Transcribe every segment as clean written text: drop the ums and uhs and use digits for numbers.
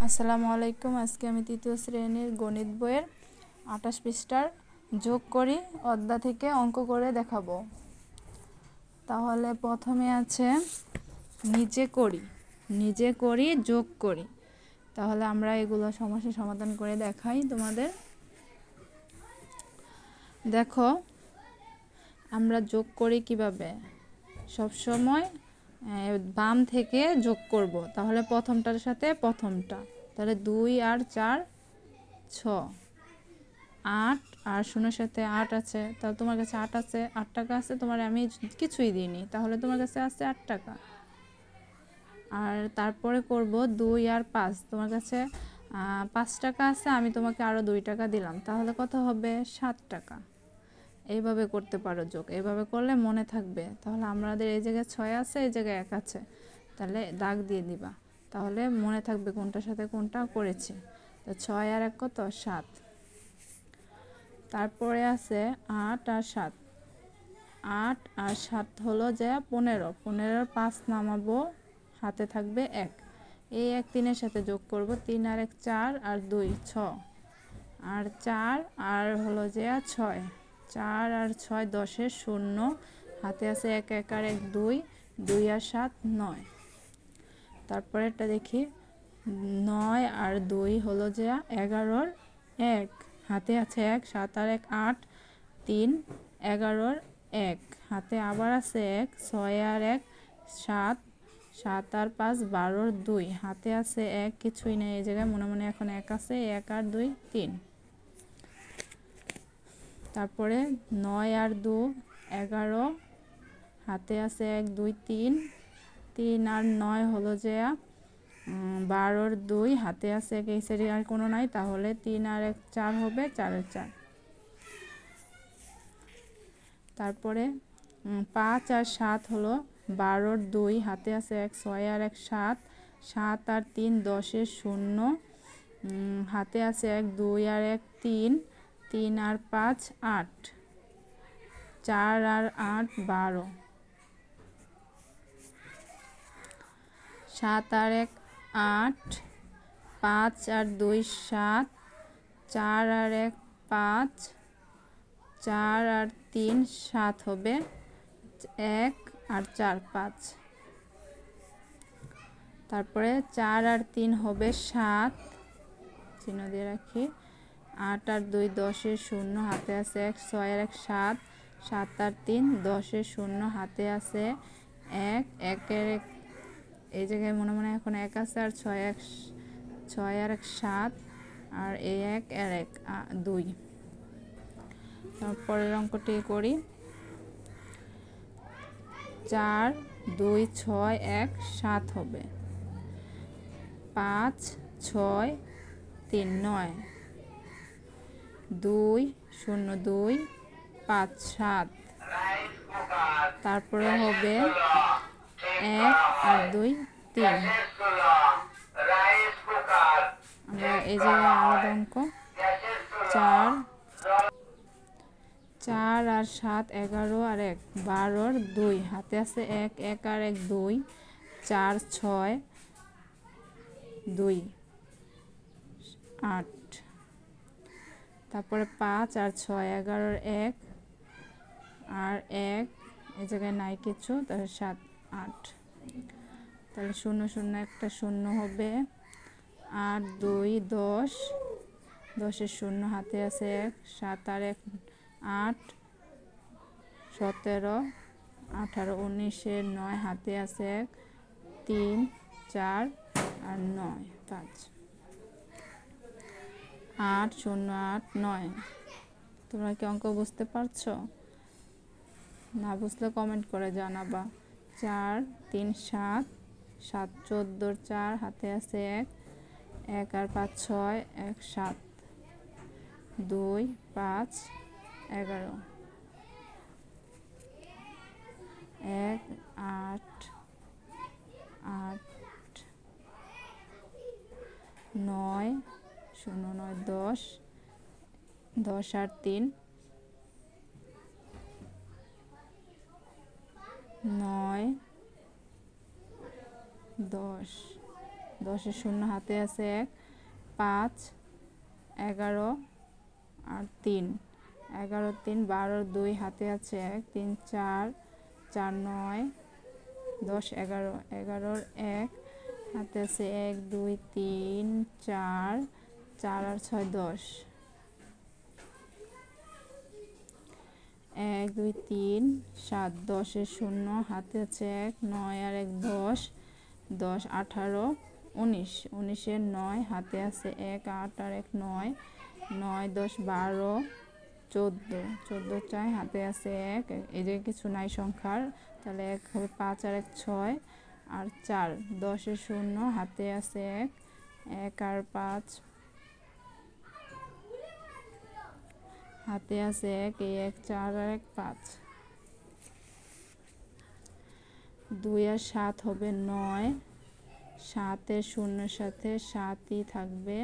আসসালামু আলাইকুম। আজকে আমি তৃতীয় শ্রেণীর গণিত বইয়ের 28 পৃষ্ঠার যোগ করি অধ্যায় থেকে অঙ্ক করে দেখাবো। তাহলে প্রথমে আছে নিজে করি যোগ করি। তাহলে আমরা এগুলো সমস্যা সমাধান করে দেখাই তোমাদের। দেখো আমরা যোগ করি কিভাবে, সবসময় বাম থেকে যোগ করব। তাহলে প্রথমটার সাথে প্রথমটা, তাহলে 2 আর 4 6, 8 আর 0-এর সাথে 8 আছে। তাহলে তোমার কাছে 8 আছে, 8 টাকা আছে, তোমার আমি কিছুই দিইনি, তাহলে তোমার কাছে আছে 8 টাকা। আর তারপরে করব 2 আর 5, তোমার কাছে 5 টাকা আছে, আমি তোমাকে আরও 2 টাকা দিলাম, তাহলে কত হবে? 7 টাকা। এইভাবে করতে পারো যোগ, এইভাবে করলে মনে থাকবে। তাহলে আমাদের এই জায়গায় 6 আছে, এই জায়গায় 1 আছে, তাহলে দাগ দিয়ে দিবা, তাহলে মনে থাকবে কোনটার সাথে কোনটা করেছি। তো 6 আর 1 কত? 7। তারপরে আছে 8 আর 7, 8 আর 7 হলো যে 15, 15-র 5 নামাবো, হাতে থাকবে 1, এই 1 3-এর সাথে যোগ করব, 3 আর 1 4 আর 2 6, আর 4 আর হলো যে 6, 4 আর 6 10-এর 0, হাতে আছে 1 1 আর 1 2, 2 আর 7 9। তারপরে এটা দেখি 9 আর 2 হলো যে 11-র 1, হাতে আছে 1, 7 আর 1 8, 3 11-র 1, হাতে আবার আছে 1, 6 আর 1 7, 7 আর 5 12-র 2, হাতে আছে 1, কিছুই নেই এই জায়গায়, মনে মনে এখন 1 আছে, 1 আর 2 3। তারপরে 9 আর 2 11, হাতে আছে 1 2 3, 3 আর 9 হলো যে 12-র 2, হাতে আছে 1, এই সাইডে আর কোনো নাই, তাহলে 3 আর 1 4 হবে, 4 আর 4। তারপরে 5 আর 7 হলো 12-র 2, হাতে আছে 1 6 আর 1 7, 7 আর 3 10-এর 0, হাতে আছে 1 2 আর 1 3, 3 আর 5 8, 4 আর 8 12, 7 আর 1 8, 5 আর 2 7, 4 আর 1 5, 4 আর 3 7 হবে, 1 আর 4 5। তারপরে 4 আর 3 হবে 7, চিহ্ন দিয়ে রাখি, 8 আর 2 10-এর 0, হাতে আছে 1 6 আর 1 7, 7 আর 3 10-এর 0, হাতে আছে 1 1 এর 1, এই জায়গায় মনে মনে এখন 1 আছে, আর 6 আর 1 7, আর এই 1 আর 1 2। তারপরের অঙ্কটি করি, 4 2 6 1 7 হবে, 5 6 3 9, 2 0 2 5 7। তারপরে হবে 1 আর 2 3। আমরা এই জায়গায় আলাদা অঙ্ক, 4 আর 7 11 আর 1 12-র 2, হাতে আছে 1 1 আর 1 2, 4 6 2 8। তারপরে 5 আর 6 11-র 1 আর 1, এই জায়গায় নাই কিছু, তাহলে 7 8, তাহলে 0 0 একটা 0 হবে, 8 2 10, 10-এর 0, হাতে আছে 1, 7 আর 1 8, 17 18 19-এর 9, হাতে আছে 1 3 4 আর 9 5, 8 0 8 9। তোমরা কি অঙ্ক বুঝতে পারছো? না বুঝলে কমেন্ট করে জানাবা। 4 3 7, 7 14-র 4, হাতে আছে 1 1 আর 5 6 1 7, 2 5 11, 1 8 8 9 0 9 10, 10 আর 3 9 10। 10-এর শূন্য হাতে আছে 1, 5, 11 আর 3, 11, 3, 12, 2 হাতে আছে 1, 3, 4, 4, 9, 10, 11, 11, 1 হাতে আছে 1, 2, 3, 4, 4 আর 6, 10, 1, 2, 3, 7, 10-এর শূন্য হাতে আছে 1, 9 আর 1, 10, 10, 18, 19, 19-এর 9 হাতে আছে 1, 8 আর 1, 9, 9, 10, 12, 14, 14, 4 হাতে আছে 1, এই যে কিছু নাই সংখ্যার, তাহলে 1 হবে 5 আর 1, 6 আর 4, 10-এর শূন্য হাতে আছে 1, 1 আর 5 হাতে আছে 1, এই 1, 4 আর 1, 5, 2 আর 7 হবে 9, 7-এর শূন্যের সাথে 7ই থাকবে,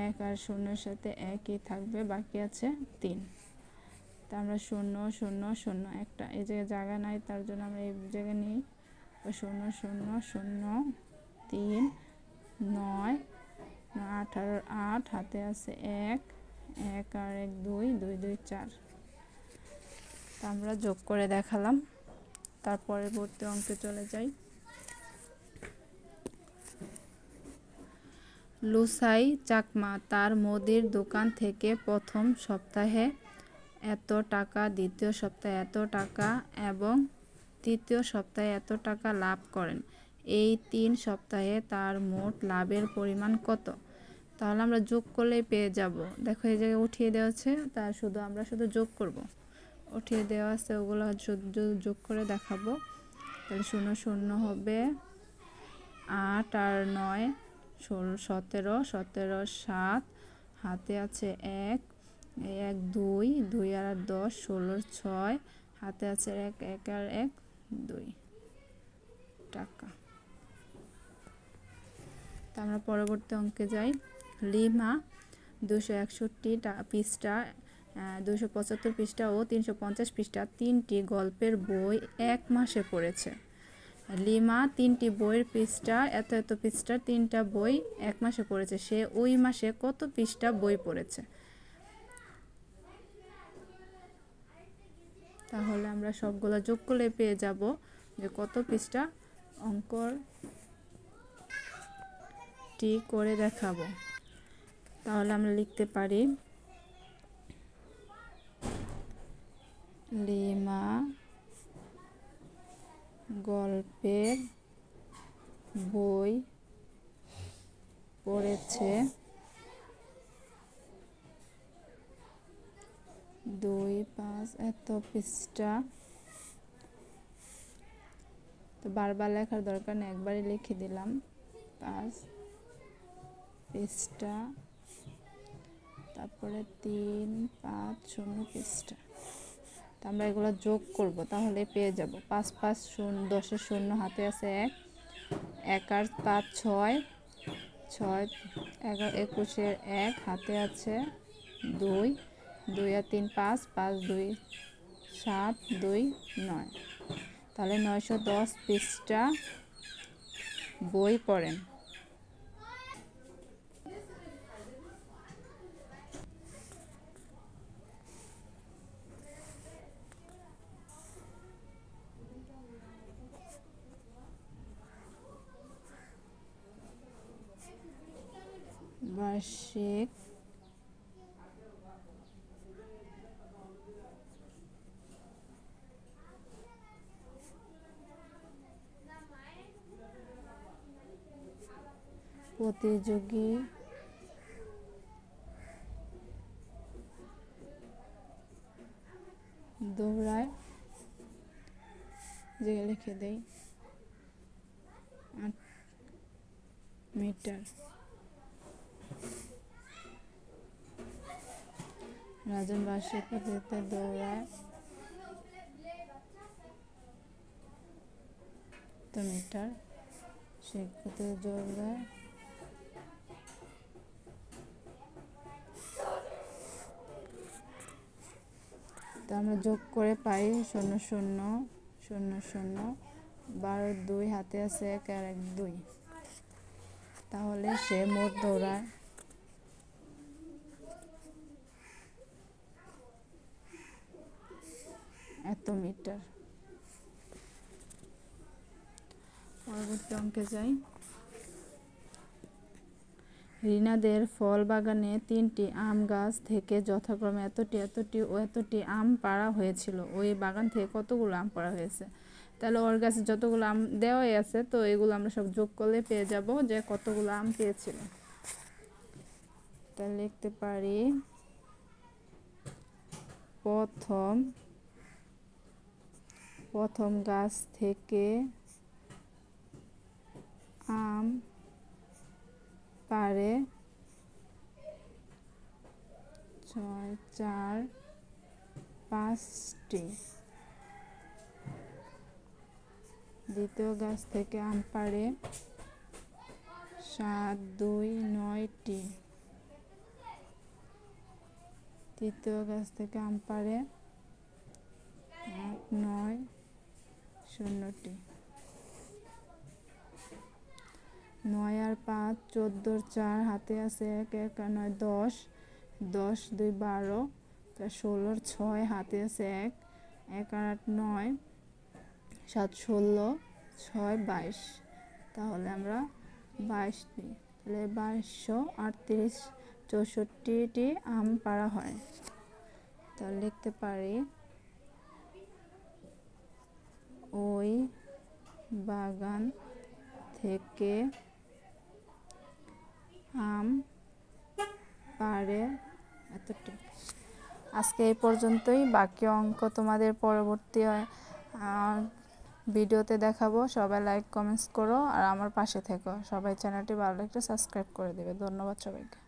1 আর শূন্যের সাথে 1ই থাকবে, বাকি আছে 3। তা আমরা 0 0 0 একটা এই জায়গা নাই, তার জন্য আমরা এই জায়গায় নিই 0 0 0 3 9 18 8 হাতে আছে 1, 1 আর 1 2, 2 2 4। তা আমরা যোগ করে দেখালাম। তার পরবর্তী অঙ্কে চলে যাই। লুসাই চাকমা তার মুদির দোকান থেকে প্রথম সপ্তাহে এত টাকা, দ্বিতীয় সপ্তাহে এত টাকা এবং তৃতীয় সপ্তাহে এত টাকা লাভ করেন। এই 3 সপ্তাহে তার মোট লাভের পরিমাণ কত? তাহলে আমরা যোগ করলেই পেয়ে যাব। দেখো এই জায়গায় উঠিয়ে দেওয়া আছে, তার আমরা শুধু যোগ করব। উঠিয়ে দেওয়া আছে, ওগুলো শুধু যোগ করে দেখাবো। তাহলে 0 0 হবে 8 আর 9 16 17 17 7 হাতে আছে 1, 1 2 2 আর 10 16 6 হাতে আছে 1, 1 আর 1 2 টাকা। তা আমরা পরবর্তী অঙ্কে যাই। লিমা 261 পৃষ্ঠা, 275 পৃষ্ঠা ও 350 পৃষ্ঠা 3টি গল্পের বই 1 মাসে পড়েছে। লিমা 3টি বইয়ের পৃষ্ঠা এত এত পৃষ্ঠা 3টা বই 1 মাসে পড়েছে। সে ওই মাসে কত পৃষ্ঠা বই পড়েছে? তাহলে আমরা সবগুলো যোগ করলে পেয়ে যাব যে কত পৃষ্ঠা। অঙ্কটি করে দেখাবো। তাহলে আমরা লিখতে পারি লিমা গল্পের বই পড়েছে 2, 5 এত পৃষ্ঠা। তো বারবার লেখার দরকার নেই, একবারই লিখে দিলাম 5 পৃষ্ঠা, তারপরে 3 5 0 পৃষ্ঠা। তো আমরা এগুলো যোগ করব, তাহলে পেয়ে যাব 5 5 0 10-এর শূন্য হাতে আছে 1, 1 আর 5 6 6 11 21-এর 1 হাতে আছে 2, 2 আর 3 5 5 2 7 2 9। তাহলে 910 পৃষ্ঠা বই পড়েন। বার্ষিক প্রতিযোগী দৌড়ায়, যে লিখে দেই 8 মিটার। রাজন বার্ষিক পদ্ধতিতে দৌড়ায় মিটার, সেক্ষেত্রে দৌড়ায় তো আমরা যোগ করে পাই 0 0 0 0 12 2 হাতে আছে 1 আর 1 2। তাহলে সে মোট দৌড়ায় এত মিটার। পরবর্তী অঙ্কে যাই। রিনাদের ফল বাগানে 3টি আম গাছ থেকে যথাক্রমে এতটি এতটি ও এতটি আম পাড়া হয়েছিল। ওই বাগান থেকে কতগুলো আম পাড়া হয়েছে? তাহলে ওর গাছে যতগুলো আম দেওয়াই আছে, তো এগুলো আমরা সব যোগ করলে পেয়ে যাব যে কতগুলো আম পেয়েছিল। তাহলে লিখতে পারি প্রথম গাছ থেকে আম পাড়ে 6, 4, 5টি। দ্বিতীয় গাছ থেকে আম পাড়ে 7, 2, 9টি। তৃতীয় গাছ থেকে আম পাড়ে 8, 9, 0টি। 9 আর 5, 14, 4 হাতে আছে 1, 1 আর 9, 10, 10, 2, 12, 16, 6 হাতে আছে 1, 1 আর 8, 9, 7, 16, 6, 22। তাহলে আমরা 22 নিই। তাহলে 2238, 64টি আম পাড়া হয়। তাহলে লিখতে পারি ওই বাগান থেকে আম পাড়ে এতটি। আজকে এই পর্যন্তই। বাকি অঙ্ক তোমাদের পরবর্তী ভিডিওতে দেখাবো। সবাই লাইক কমেন্টস করো আর আমার পাশে থেকো। সবাই চ্যানেলটি ভালো লাগলে সাবস্ক্রাইব করে দেবে। ধন্যবাদ সবাইকে।